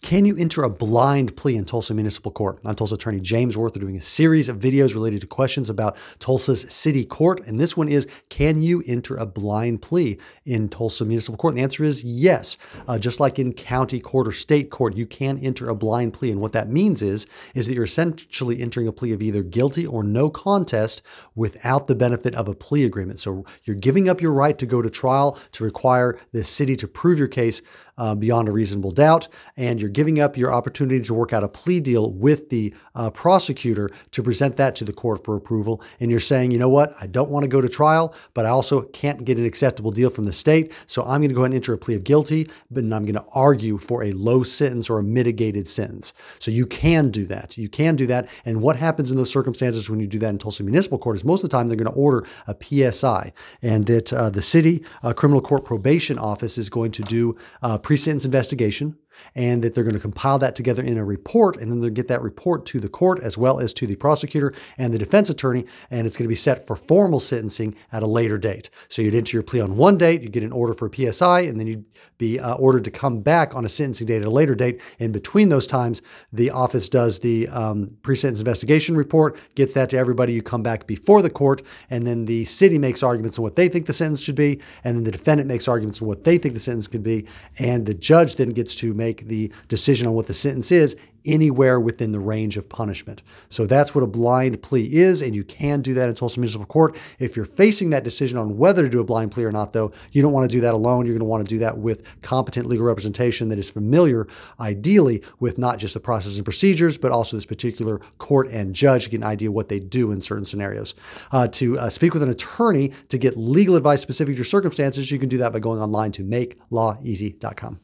Can you enter a blind plea in Tulsa Municipal Court? I'm Tulsa attorney James Worth. We're doing a series of videos related to questions about Tulsa's City Court. And this one is, can you enter a blind plea in Tulsa Municipal Court? And the answer is yes. Just like in county court or state court, you can enter a blind plea. And what that means is that you're essentially entering a plea of either guilty or no contest without the benefit of a plea agreement. So you're giving up your right to go to trial, to require the city to prove your case beyond a reasonable doubt, and you're giving up your opportunity to work out a plea deal with the prosecutor to present that to the court for approval. And you're saying, you know what, I don't want to go to trial, but I also can't get an acceptable deal from the state, so I'm going to go ahead and enter a plea of guilty, but I'm going to argue for a low sentence or a mitigated sentence. So you can do that. You can do that. And what happens in those circumstances when you do that in Tulsa Municipal Court is most of the time they're going to order a PSI, and that the city criminal court probation office is going to do pre-sentence investigation, and that they're going to compile that together in a report, and then they'll get that report to the court as well as to the prosecutor and the defense attorney, and it's going to be set for formal sentencing at a later date. So you'd enter your plea on one date, you get an order for a PSI, and then you'd be ordered to come back on a sentencing date at a later date. In between those times, the office does the pre-sentence investigation report, gets that to everybody. You come back before the court, and then the city makes arguments on what they think the sentence should be, and then the defendant makes arguments on what they think the sentence could be, and the judge then gets to make the decision on what the sentence is anywhere within the range of punishment. So that's what a blind plea is, and you can do that in Tulsa Municipal Court. If you're facing that decision on whether to do a blind plea or not, though, you don't want to do that alone. You're going to want to do that with competent legal representation that is familiar, ideally, with not just the process and procedures, but also this particular court and judge to get an idea what they do in certain scenarios. To speak with an attorney to get legal advice specific to your circumstances, you can do that by going online to makelawEasy.com.